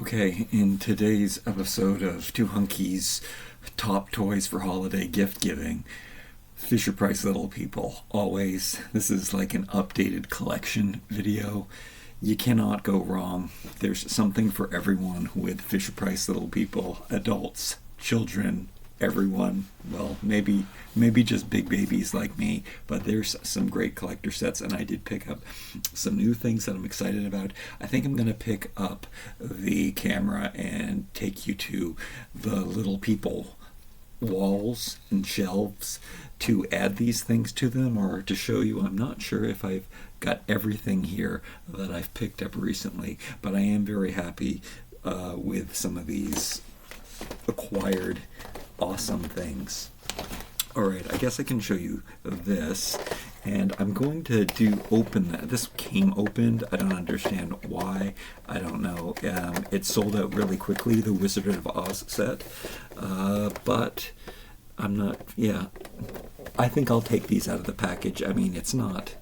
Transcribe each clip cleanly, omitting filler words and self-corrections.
Okay, in today's episode of Toohunky's Top Toys for Holiday Gift Giving, Fisher Price Little People. Always, this is like an updated collection video. You cannot go wrong. There's something for everyone with Fisher Price Little People. Adults, children, everyone. Well, maybe just big babies like me, but there's some great collector sets, and I did pick up some new things that I'm excited about. I think I'm going to pick up the camera and take you to the Little People walls and shelves to add these things to them, or to show you. I'm not sure if I've got everything here that I've picked up recently, but I am very happy with some of these acquired awesome things. Alright, I guess I can show you this, and I'm going to open that. This came opened. I don't understand why. I don't know. It sold out really quickly, the Wizard of Oz set, but I'm not, I think I'll take these out of the package. I mean, it's not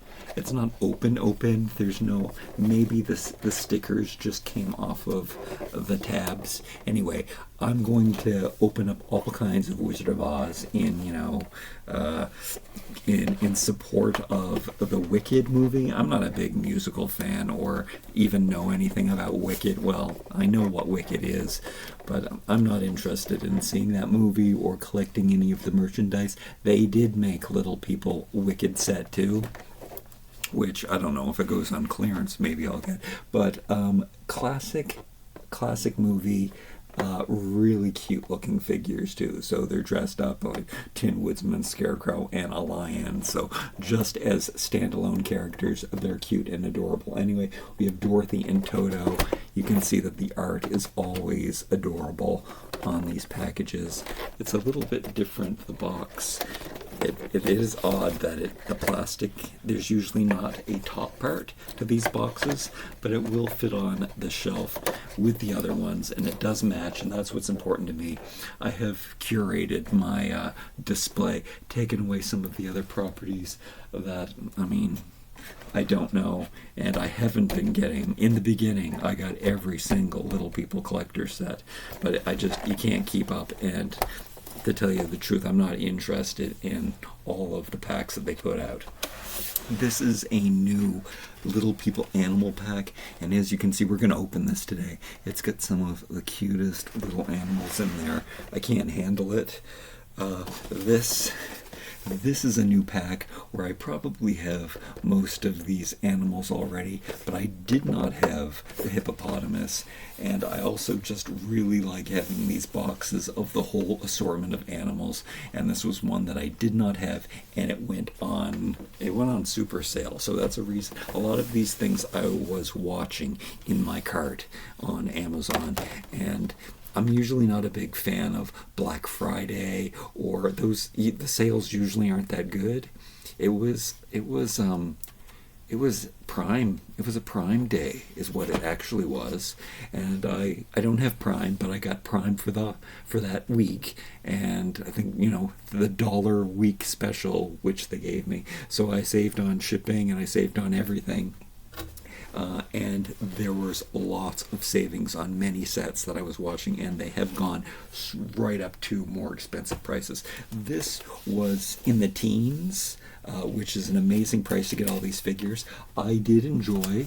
open. There's no, maybe the stickers just came off of the tabs. Anyway, I'm going to open up all kinds of Wizard of Oz in support of the Wicked movie. I'm not a big musical fan or even know anything about Wicked. Well, I know what Wicked is, but I'm not interested in seeing that movie or collecting any of the merchandise. They did make Little People Wicked set too, which I don't know if it goes on clearance, maybe I'll get. But classic movie, really cute looking figures too. So they're dressed up like Tin Woodsman, Scarecrow, and a lion. So just as standalone characters, they're cute and adorable. Anyway, we have Dorothy and Toto. You can see that the art is always adorable on these packages. It's a little bit different, the box. It is odd that the plastic, there's usually not a top part to these boxes, but it will fit on the shelf with the other ones, and it does match, and that's what's important to me. I have curated my display, taken away some of the other properties that, I don't know, and I haven't been getting. In the beginning, I got every single Little People collector set, but you can't keep up, and to tell you the truth, I'm not interested in all of the packs that they put out. This is a new Little People animal pack, and as you can see, we're going to open this today. It's got some of the cutest little animals in there. I can't handle it. This is a new pack where I probably have most of these animals already, but I did not have the hippopotamus, and I also just really like having these boxes of the whole assortment of animals, and this was one that I did not have, and it went on super sale. So that's a reason. A lot of these things I was watching in my cart on Amazon, and I'm usually not a big fan of Black Friday or those. The sales usually aren't that good. It was Prime. It was a Prime Day, is what it actually was. And I don't have Prime, but I got Prime for that week. And I think the dollar week special which they gave me. So I saved on shipping and I saved on everything. And there was lots of savings on many sets that I was watching, and they have gone right up to more expensive prices. This was in the teens, which is an amazing price to get all these figures. I did enjoy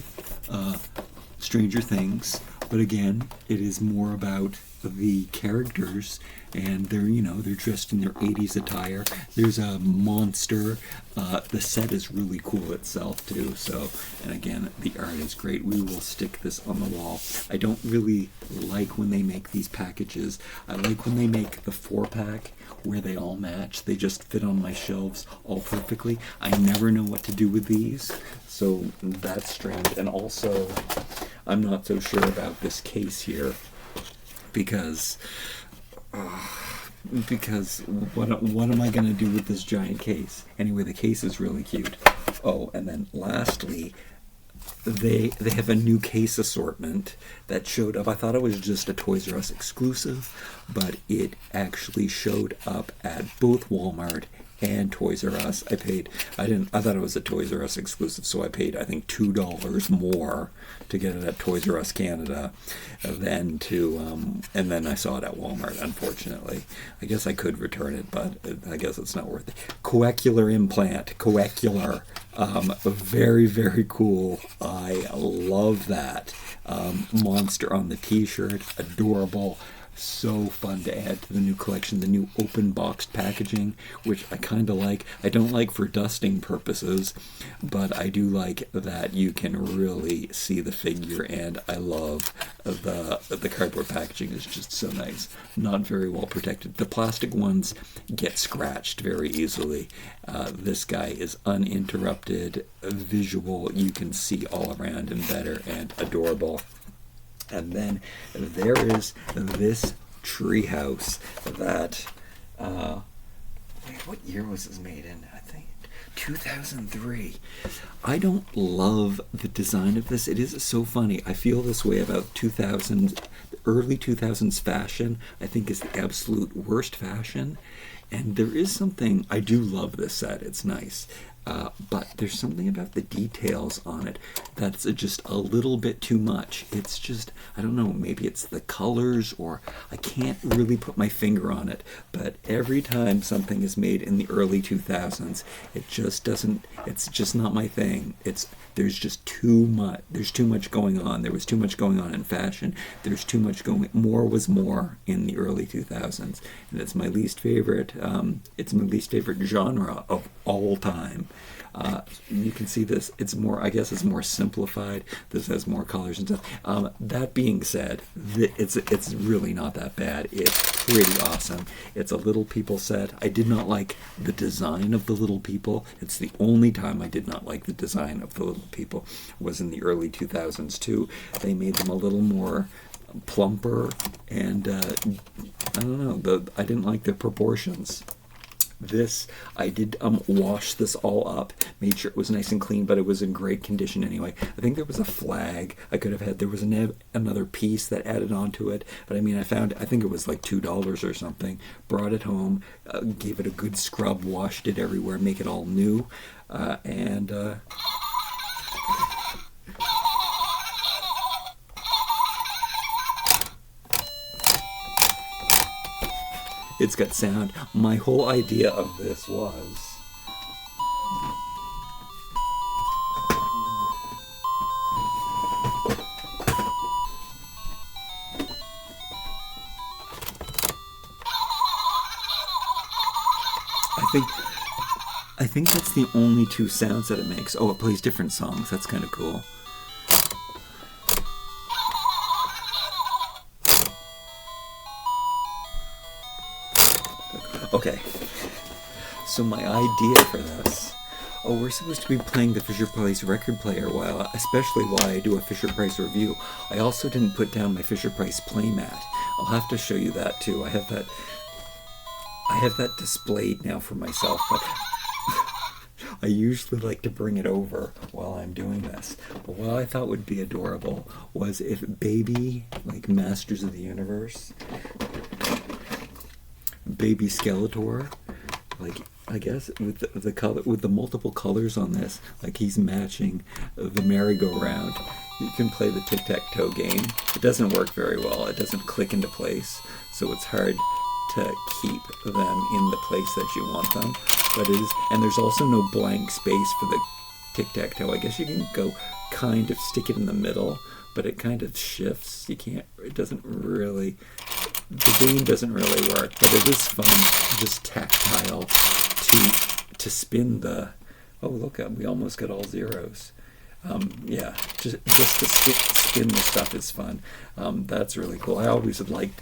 Stranger Things, but again, it is more about the characters, and they're dressed in their 80s attire. There's a monster. The set is really cool itself too. So, and again, the art is great. We will stick this on the wall. I don't really like when they make these packages. I like when they make the 4-pack where they all match. They just fit on my shelves all perfectly. I never know what to do with these, so that's strange. And also, I'm not so sure about this case here, because what am I going to do with this giant case? Anyway, the case is really cute. Oh, and then lastly, they have a new case assortment that showed up. I thought it was just a Toys R Us exclusive, but it actually showed up at both Walmart and Toys R Us. I thought it was a Toys R Us exclusive, so I paid, I think, $2 more to get it at Toys R Us Canada than and then I saw it at Walmart, unfortunately. I guess I could return it, but I guess it's not worth it. Coagular implant. Coagular. Very, very cool. I love that. Monster on the t-shirt. Adorable. So fun to add to the new collection. The new open boxed packaging, which I kind of like. I don't like for dusting purposes, but I do like that you can really see the figure, and I love the cardboard packaging is just so nice. Not very well protected. The plastic ones get scratched very easily. This guy is uninterrupted, visual. You can see all around and better, and adorable. And then there is this Treehouse that, what year was this made in? I think 2003. I don't love the design of this. It is so funny. I feel this way about 2000s, early 2000s fashion. I think is the absolute worst fashion. And there is something, I do love this set. It's nice. But there's something about the details on it that's just a little bit too much. It's just, I don't know, maybe it's the colors, or I can't really put my finger on it. But every time something is made in the early 2000s, it just doesn't, it's just not my thing. There's just too much. There's too much going on. There was too much going on in fashion. There's too much more was more in the early 2000s. And it's my least favorite. It's my least favorite genre of all time. You can see this. It's more, I guess it's more simplified. This has more colors and stuff. That being said, it's really not that bad. It's pretty awesome. It's a Little People set. I did not like the design of the Little People. It's the only time I did not like the design of the Little People was in the early 2000s too. They made them a little more plumper, and I don't know. I didn't like the proportions. This, I did wash this all up, made sure it was nice and clean, but it was in great condition anyway. I think there was a flag I could have had. There was another piece that added onto it, but I mean, I think it was like $2 or something. Brought it home, gave it a good scrub, washed it everywhere, make it all new, and it's got sound. My whole idea of this was I think that's the only two sounds that it makes. Oh, it plays different songs. That's kind of cool. Okay, so my idea for this, we're supposed to be playing the Fisher-Price record player especially while I do a Fisher-Price review. I also didn't put down my Fisher-Price playmat. I'll have to show you that too. I have that displayed now for myself, but I usually like to bring it over while I'm doing this. But what I thought would be adorable was if Baby, like Masters of the Universe, Baby Skeletor, like I guess with the color, with the multiple colors on this, like he's matching the merry-go-round. You can play the tic-tac-toe game. It doesn't work very well. It doesn't click into place, so it's hard to keep them in the place that you want them. But it is, and there's also no blank space for the tic-tac-toe. I guess you can go kind of stick it in the middle, but it kind of shifts. It doesn't really, the game doesn't really work, but it is fun, just tactile to spin the, oh look, we almost got all zeros. Yeah, just to spin the stuff is fun. That's really cool. I always have liked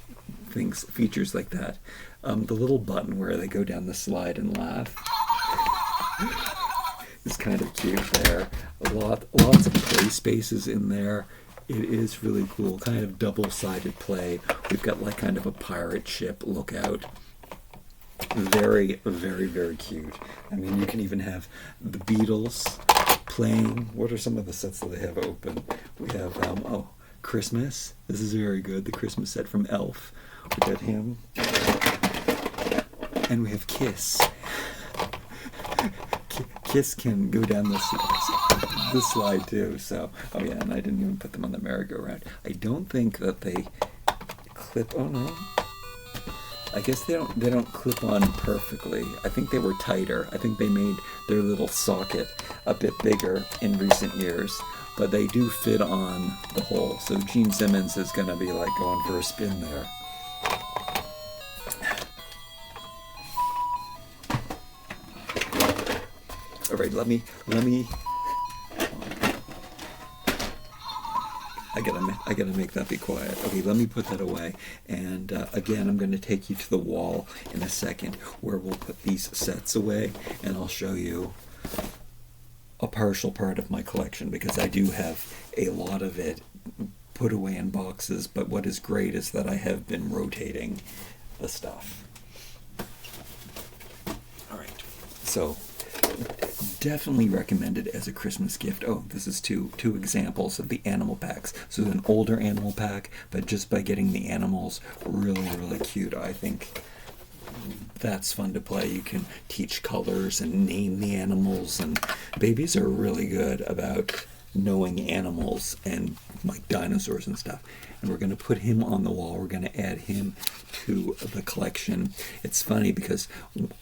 features like that. The little button where they go down the slide and laugh is kind of cute there. Lots of play spaces in there. It is really cool, kind of double-sided play. We've got like kind of a pirate ship lookout. Very, very, very cute. I mean, you can even have the Beatles playing. What are some of the sets that they have open? We have, Christmas. This is very good. The Christmas set from Elf. We got him. And we have Kiss. Kiss can go down this slide too. So, oh yeah, and I didn't even put them on the merry-go-round. I don't think that they clip. Oh no. I guess they don't clip on perfectly. I think they were tighter. I think they made their little socket a bit bigger in recent years, but they do fit on the hole. So Gene Simmons is gonna be like going for a spin there. All right, let me. I gotta make that be quiet. Okay, let me put that away. And again, I'm going to take you to the wall in a second, where we'll put these sets away, and I'll show you a partial part of my collection, because I do have a lot of it put away in boxes. But what is great is that I have been rotating the stuff. All right, so. Definitely recommended as a Christmas gift. Oh, this is two examples of the animal packs. So an older animal pack, but just by getting the animals really, really cute, I think that's fun to play. You can teach colors and name the animals, and babies are really good about knowing animals and like dinosaurs and stuff. And we're going to put him on the wall. We're going to add him to the collection. It's funny because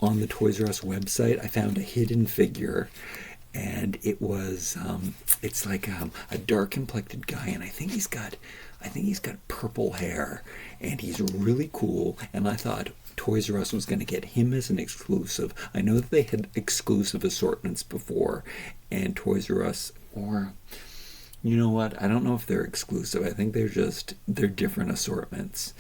on the Toys R Us website, I found a hidden figure, and it was it's like a dark complected guy, and I think he's got purple hair, and he's really cool. And I thought Toys R Us was going to get him as an exclusive. I know that they had exclusive assortments before, and Toys R Us, or you know what? I don't know if they're exclusive. I think they're different assortments.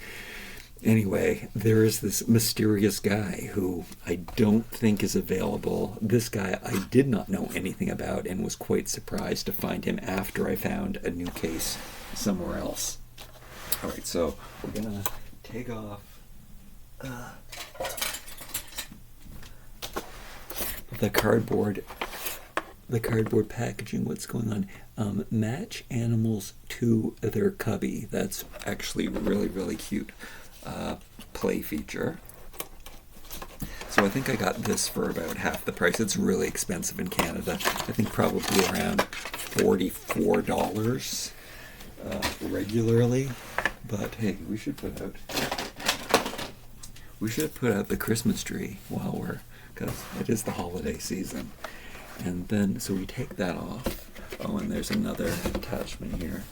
Anyway, there is this mysterious guy who I don't think is available. This guy I did not know anything about, and was quite surprised to find him after I found a new case somewhere else. All right, so we're gonna take off the cardboard packaging. What's going on? Match animals to their cubby. That's actually really, really cute play feature. So I think I got this for about half the price. It's really expensive in Canada. I think probably around $44 regularly. But hey, we should put out the Christmas tree because it is the holiday season. And then, so we take that off. Oh, and there's another attachment here.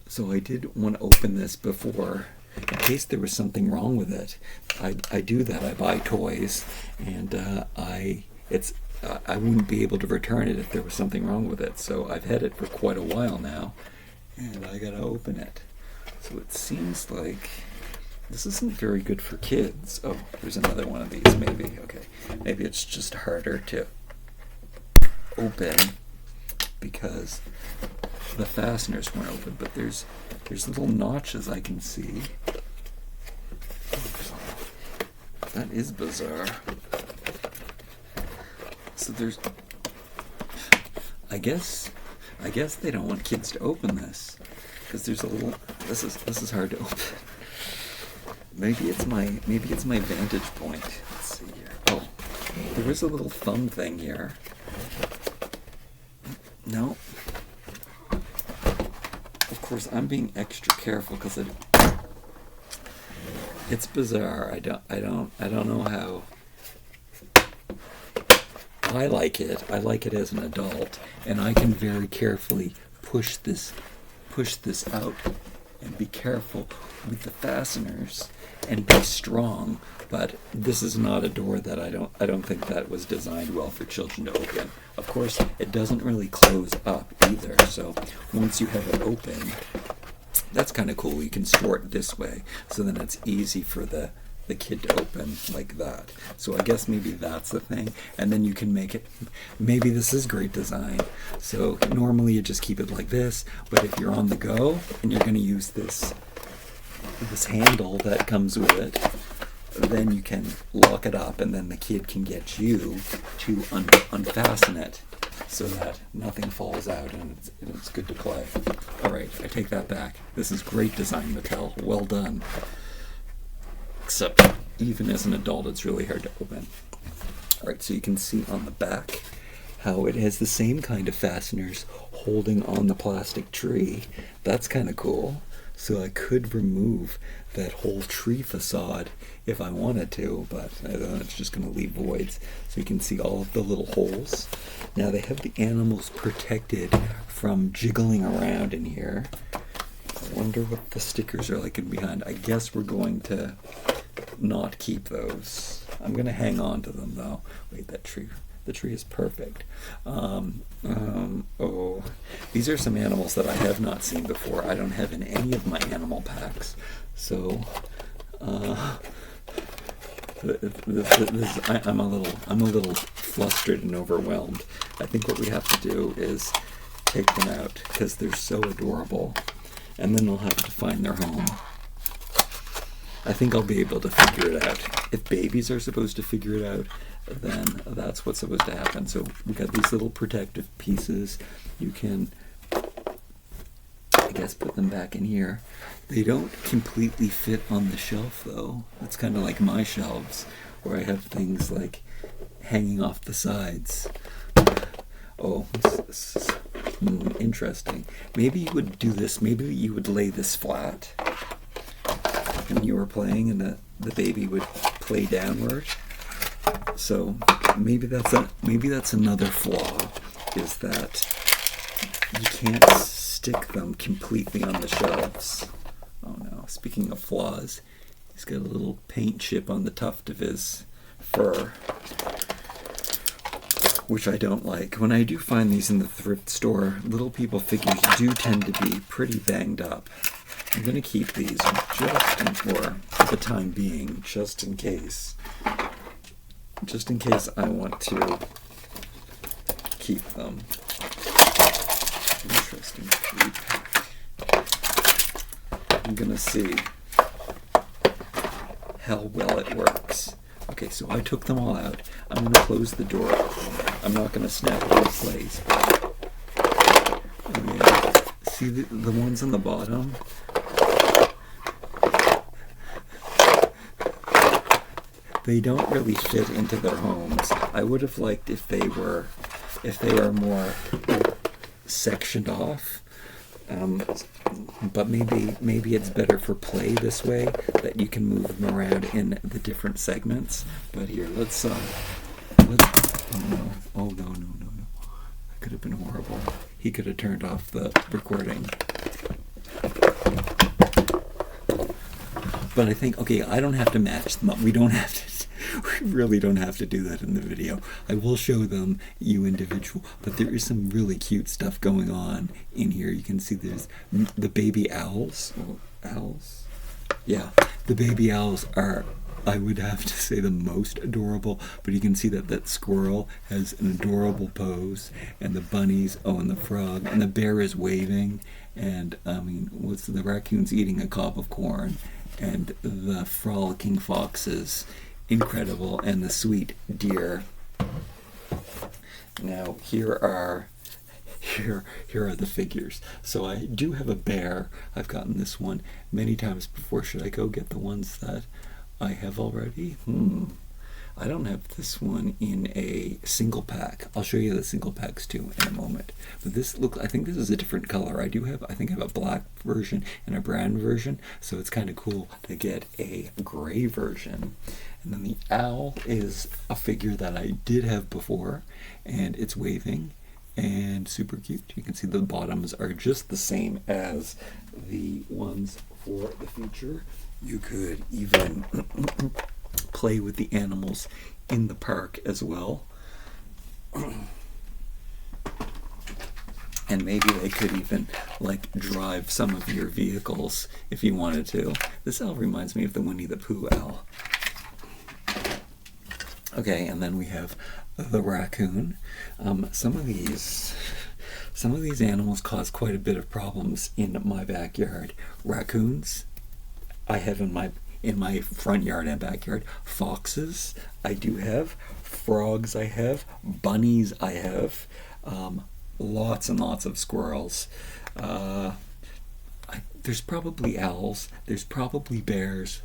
So I did want to open this before, in case there was something wrong with it. I do that. I buy toys, and I wouldn't be able to return it if there was something wrong with it. So I've had it for quite a while now, and I gotta open it. So it seems like this isn't very good for kids. Oh, there's another one of these, maybe. Okay, maybe it's just harder to open because the fasteners weren't open, but there's little notches I can see. That is bizarre. So there's, I guess they don't want kids to open this because there's a little. This is hard to open. Maybe it's my vantage point. Let's see here. Oh, there is a little thumb thing here. No. Of course, I'm being extra careful because it's bizarre. I don't know how. I like it. I like it as an adult, and I can very carefully push this out and be careful with the fasteners and be strong. But this is not a door that I don't think that was designed well for children to open. Of course, it doesn't really close up either. So once you have it open, that's kind of cool. You can store it this way, so then it's easy for the kid to open like that. So I guess maybe that's the thing. And then you can make it, maybe this is great design. So normally you just keep it like this, but if you're on the go and you're going to use this handle that comes with it, then you can lock it up, and then the kid can get you to unfasten it so that nothing falls out and it's good to play. All right, I take that back. This is great design, Mattel. Well done. Except even as an adult, it's really hard to open. Alright, so you can see on the back how it has the same kind of fasteners holding on the plastic tree. That's kind of cool. So I could remove that whole tree facade if I wanted to, but it's just going to leave voids. So you can see all of the little holes. Now they have the animals protected from jiggling around in here. I wonder what the stickers are like in behind. I guess we're going to not keep those. I'm going to hang on to them though. Wait, that tree. The tree is perfect. Oh, these are some animals that I have not seen before. I don't have in any of my animal packs. So, I'm a little flustered and overwhelmed. I think what we have to do is take them out because they're so adorable, and then they'll have to find their home. I think I'll be able to figure it out. If babies are supposed to figure it out, then that's what's supposed to happen. So we've got these little protective pieces. You can, I guess, put them back in here. They don't completely fit on the shelf though. It's kind of like my shelves where I have things like hanging off the sides. Oh, this is interesting. Maybe you would do this. Maybe you would lay this flat when you were playing, and the baby would play downward. So maybe that's another flaw, is that you can't stick them completely on the shelves. Oh no, speaking of flaws, he's got a little paint chip on the tuft of his fur, which I don't like. When I do find these in the thrift store, little people figures do tend to be pretty banged up. I'm going to keep these for the time being, just in case. Just in case I want to keep them. Interesting. I'm going to see how well it works. Okay, so I took them all out. I'm going to close the door. I'm not going to snap it in place. Oh, yeah. See the ones on the bottom? They don't really fit into their homes. I would have liked if they were more sectioned off. But maybe it's better for play this way, that you can move them around in the different segments. But here, let's oh no, that could have been horrible. He could have turned off the recording. But I think, okay, I don't have to match them up. We really don't have to do that in the video. I will show them you individual, but there is some really cute stuff going on in here. You can see there's the baby owls. Owls? Yeah, the baby owls are, I would have to say, the most adorable, but you can see that squirrel has an adorable pose, and the bunnies, and the frog, and the bear is waving, and the raccoon's eating a cob of corn, and the frolicking foxes, incredible, and the sweet deer. Now here are the figures. So I do have a bear. I've gotten this one many times before. Should I go get the ones that I have already? I don't have this one in a single pack. I'll show you the single packs too in a moment. But I think this is a different color. I think I have a black version and a brown version, so it's kind of cool to get a gray version. And then the owl is a figure that I did have before, and it's waving and super cute. You can see the bottoms are just the same as the ones for the feature. You could even play with the animals in the park as well. And maybe they could even drive some of your vehicles if you wanted to. This owl reminds me of the Winnie the Pooh owl. Okay, and then we have the raccoon. Some of these animals cause quite a bit of problems in my backyard. Raccoons, I have in my front yard and backyard. Foxes, I do have. Frogs, I have. Bunnies, I have. Lots and lots of squirrels. There's probably owls. There's probably bears.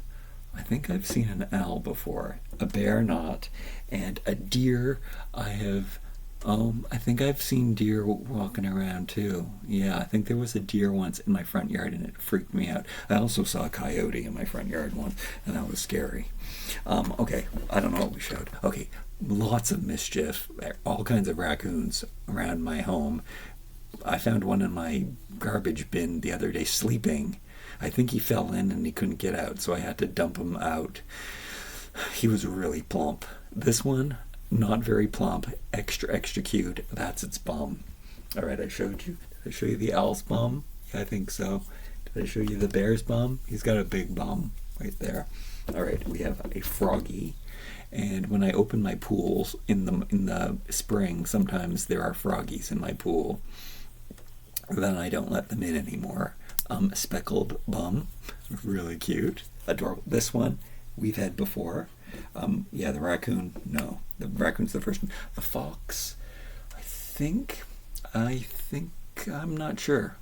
I think I've seen an owl before, a bear not, and a deer I have. I think I've seen deer walking around too. Yeah, I think there was a deer once in my front yard and it freaked me out. I also saw a coyote in my front yard once and that was scary. Okay, I don't know what we showed. Okay, lots of mischief, all kinds of raccoons around my home. I found one in my garbage bin the other day sleeping. I think he fell in and he couldn't get out, so I had to dump him out. He was really plump. This one, not very plump, extra cute. That's its bum. All right, I showed you. Did I show you the owl's bum? Yeah, I think so. Did I show you the bear's bum? He's got a big bum right there. All right, we have a froggy. And when I open my pools in the spring, sometimes there are froggies in my pool. Then I don't let them in anymore. Speckled bum, really cute, adorable. This one we've had before. Yeah, the raccoon, no. The raccoon's the first one. The fox, I think, I'm not sure.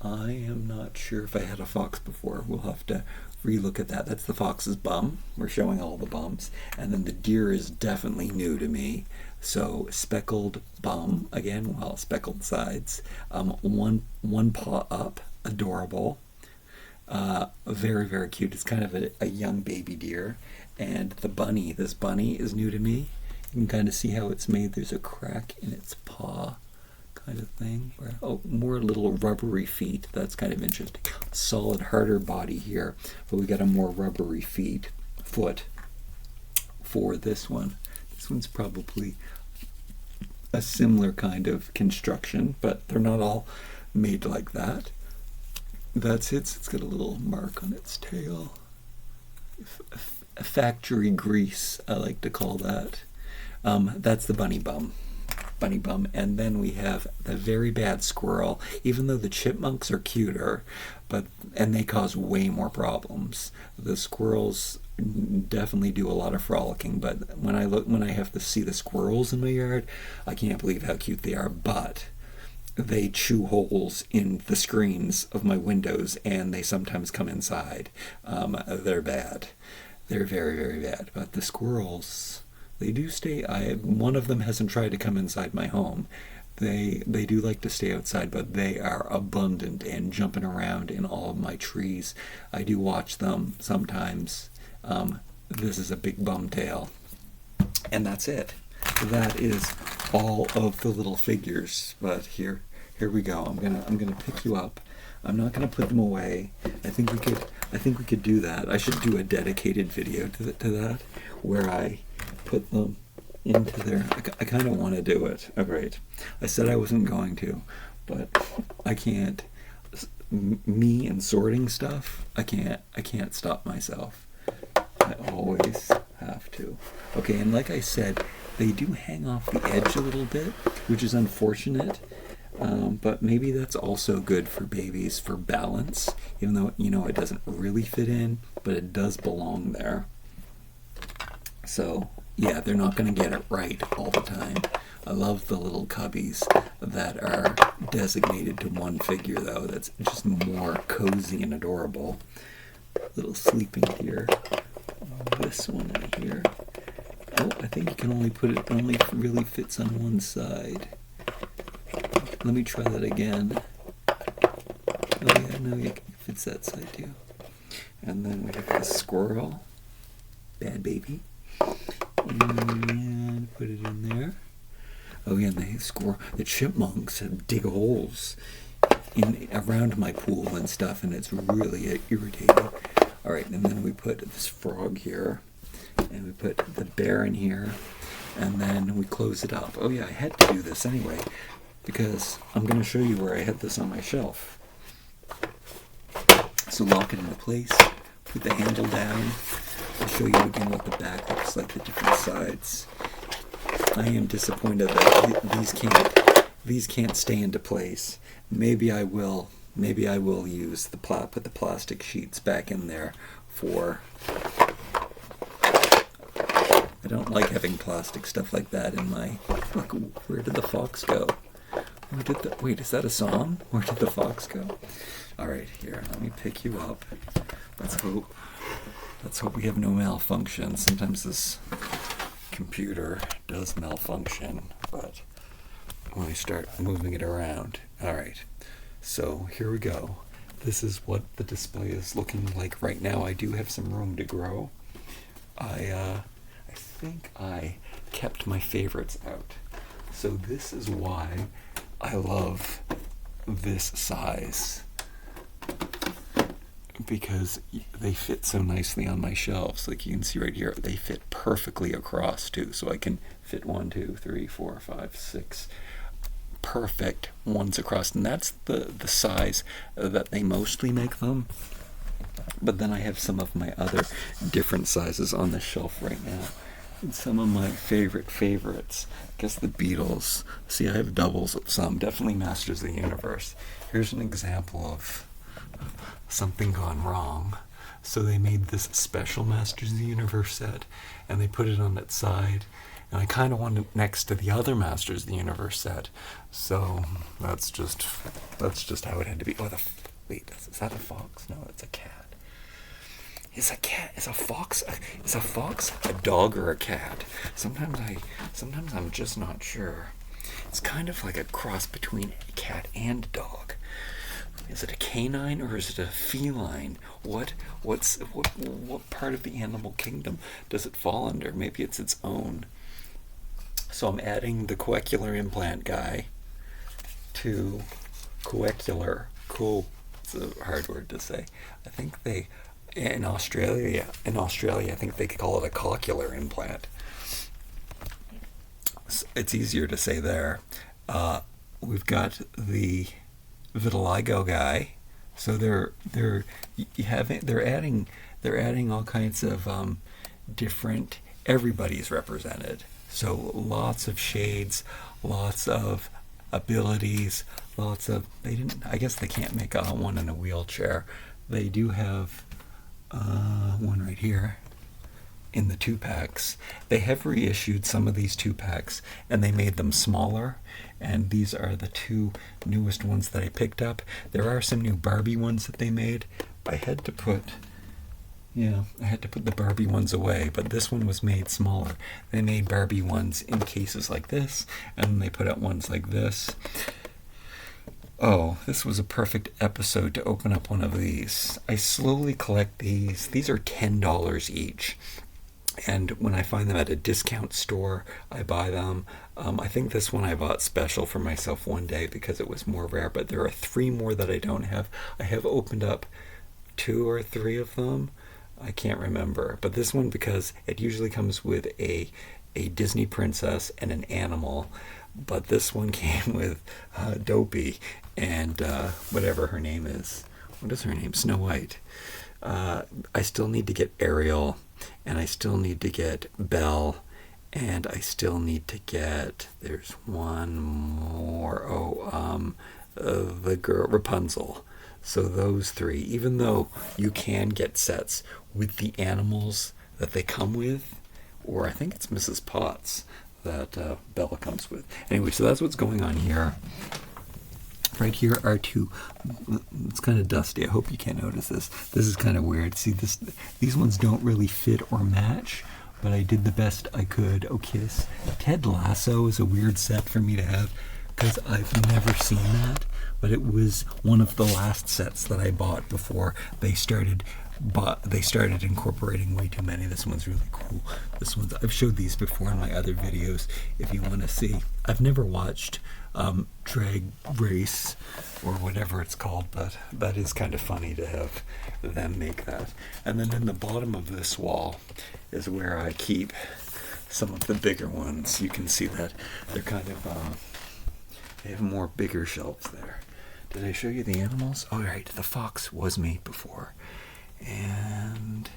I am not sure if I had a fox before. We'll have to relook at that. That's the fox's bum. We're showing all the bums. And then the deer is definitely new to me. So speckled bum, again, well, speckled sides. One paw up, adorable. Very cute. It's kind of a young baby deer. And the bunny, this bunny is new to me. You can kind of see how it's made. There's a crack in its paw kind of thing. More little rubbery feet. That's kind of interesting. Solid, harder body here, but we got a more rubbery foot for this one. This one's probably a similar kind of construction, but they're not all made like that. That's it. It's got a little mark on its tail. A factory grease, I like to call that. That's the bunny bum. And then we have the very bad squirrel, even though the chipmunks are cuter, and they cause way more problems. The squirrels definitely do a lot of frolicking, but when I have to see the squirrels in my yard, I can't believe how cute they are, but they chew holes in the screens of my windows and they sometimes come inside. They're bad. They're very bad. But the squirrels, they do stay. One of them hasn't tried to come inside my home. They do like to stay outside, but they are abundant and jumping around in all of my trees. I do watch them sometimes. This is a big bum tail. And that's it. That is all of the little figures. But here we go. I'm gonna pick you up. I'm not gonna put them away. I think we could do that. I should do a dedicated video to that where I put them into there. I kind of want to do it. Oh, great. I said I wasn't going to, but I can't. Me and sorting stuff, I can't stop myself. I always have to. Okay, and like I said, they do hang off the edge a little bit, which is unfortunate. But maybe that's also good for babies for balance, even though, it doesn't really fit in, but it does belong there. So, yeah, they're not going to get it right all the time. I love the little cubbies that are designated to one figure, though. That's just more cozy and adorable. Little sleeping deer. This one right here. Oh, I think you can only it only really fits on one side. Let me try that again. Oh yeah, no, it fits that side too. And then we have the squirrel. Bad baby. And put it in there. Oh yeah, and the chipmunks dig holes around my pool and stuff, and it's really irritating. All right, and then we put this frog here, and we put the bear in here, and then we close it up. Oh yeah, I had to do this anyway, because I'm going to show you where I had this on my shelf. So lock it into place, put the handle down. I'll show you again what the back looks like, the different sides. I am disappointed that these can't stay into place. Maybe I will use put the plastic sheets back in there for. I don't like having plastic stuff like that in my. Look, where did the fox go? Wait, is that a song? Where did the fox go? All right, here, let me pick you up. Let's hope Let's hope we have no malfunction. Sometimes this computer does malfunction, but when I start moving it around. All right, so here we go. This is what the display is looking like right now. I do have some room to grow. I think I kept my favorites out. So this is why I love this size, because they fit so nicely on my shelves. Like you can see right here, they fit perfectly across too. So I can fit 1, 2, 3, 4, 5, 6 perfect ones across, and that's the size that they mostly make them. But then I have some of my other different sizes on the shelf right now. And some of my favorites. I guess the Beatles. See, I have doubles of some. Definitely Masters of the Universe. Here's an example of something gone wrong. So they made this special Masters of the Universe set, and they put it on its side. And I kind of want it next to the other Masters of the Universe set. So that's just how it had to be. Oh, wait, is that a fox? No, it's a cat. Is a fox a dog or a cat? Sometimes I'm just not sure. It's kind of like a cross between a cat and a dog. Is it a canine or is it a feline? What part of the animal kingdom does it fall under? Maybe it's its own. So I'm adding the coecular implant guy to coecular. Cool. It's a hard word to say. I think in Australia, I think they call it a coccular implant. It's easier to say there. We've got the vitiligo guy. So they're adding all kinds of different. Everybody's represented. So lots of shades, lots of abilities, I guess they can't make one in a wheelchair. They do have one right here in the 2-packs. They have reissued some of these 2-packs and they made them smaller, and these are the 2 newest ones that I picked up. There are some new Barbie ones that they made. I had to put the Barbie ones away, but this one was made smaller. They made Barbie ones in cases like this, and then they put out ones like this. Oh, this was a perfect episode to open up one of these. I slowly collect these. These are $10 each. And when I find them at a discount store, I buy them. I think this one I bought special for myself one day because it was more rare, but there are 3 more that I don't have. I have opened up 2 or 3 of them. I can't remember. But this one, because it usually comes with a Disney princess and an animal. But this one came with Dopey and whatever her name is. What is her name? Snow White. I still need to get Ariel, and I still need to get Belle, and I still need to get, there's one more, the girl, Rapunzel. So those 3, even though you can get sets with the animals that they come with, or I think it's Mrs. Potts that Bella comes with. Anyway, so that's what's going on here. Right here are 2. It's kind of dusty. I hope you can't notice this. This is kind of weird. See, these ones don't really fit or match, but I did the best I could. Oh, Kiss. Ted Lasso is a weird set for me to have because I've never seen that, but it was one of the last sets that I bought before they started incorporating way too many. This one's really cool. I've showed these before in my other videos if you want to see. I've never watched Drag Race or whatever it's called, but that is kind of funny to have them make that. And then in the bottom of this wall is where I keep some of the bigger ones. You can see that they're kind of they have more bigger shelves there. Did I show you the animals? Oh, right, the fox was made before. And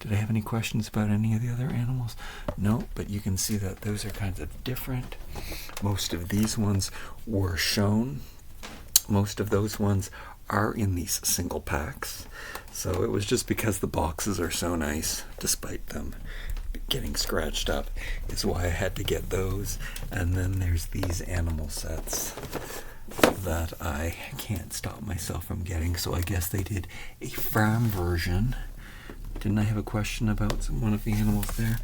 did I have any questions about any of the other animals? No, but you can see that those are kinds of different. Most of these ones were shown. Most of those ones are in these single packs. So it was just because the boxes are so nice, despite them getting scratched up, is why I had to get those. And then there's these animal sets that I can't stop myself from getting. So I guess they did a farm version Didn't I have a question about one of the animals there?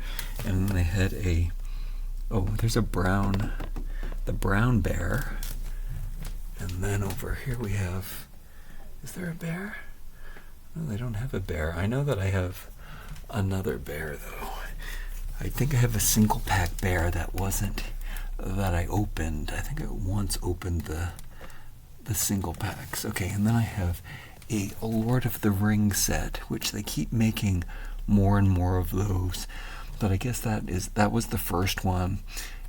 And then they had there's the brown bear. And then over here we have, is there a bear? No, they don't have a bear. I know that I have another bear though. I think I have a single pack bear that I opened. I think I once opened the single packs. Okay, and then I have a Lord of the Rings set, which they keep making more and more of those. But I guess that was the first one,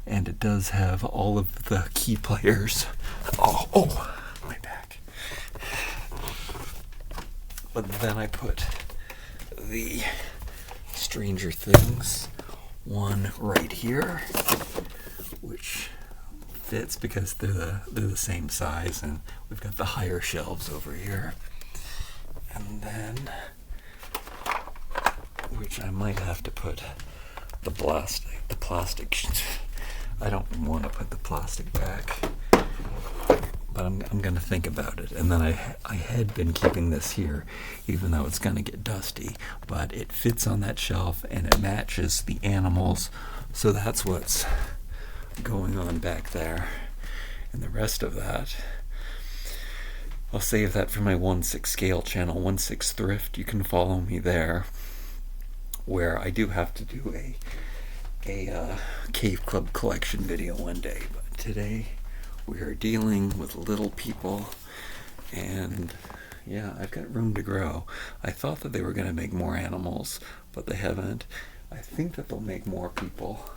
and it does have all of the key players. Oh, my back. But then I put the Stranger Things one right here, which fits because they're the same size, and we've got the higher shelves over here. And then, which I might have to put the plastic. I don't want to put the plastic back, but I'm going to think about it. And then I had been keeping this here, even though it's going to get dusty, but it fits on that shelf and it matches the animals, so that's what's going on back there. And the rest of that, I'll save that for my 1/6 scale channel, 1/6 thrift. You can follow me there, where I do have to do a Cave Club collection video one day. But today we are dealing with little people, and yeah, I've got room to grow. I thought that they were going to make more animals, but they haven't. I think that they'll make more people.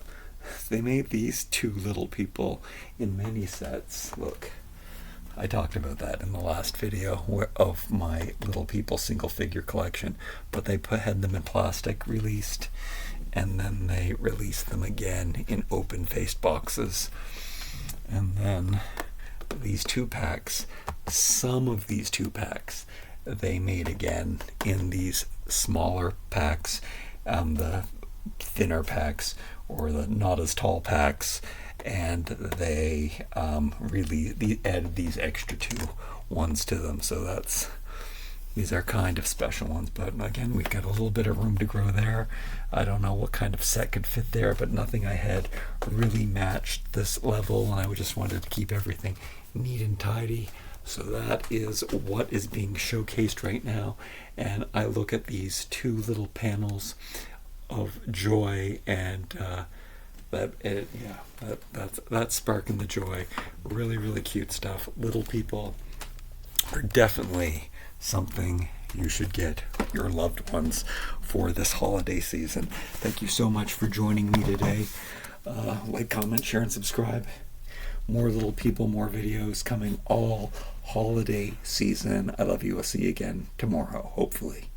They made these 2 little people in many sets. Look, I talked about that in the last video of my little people single figure collection, but they had them in plastic released, and then they released them again in open faced boxes. And then these 2 packs, some of these 2 packs they made again in these smaller packs, the thinner packs, or the not as tall packs, and they really added these extra 2 ones to them. So these are kind of special ones, but again, we've got a little bit of room to grow there. I don't know what kind of set could fit there, but nothing I had really matched this level, and I just wanted to keep everything neat and tidy. So that is what is being showcased right now, and I look at these 2 little panels of joy, and that's sparking the joy. Really, really cute stuff. Little people are definitely something you should get your loved ones for this holiday season. Thank you so much for joining me today. Like, comment, share, and subscribe. More little people, more videos coming all holiday season. I love you. I'll see you again tomorrow, hopefully.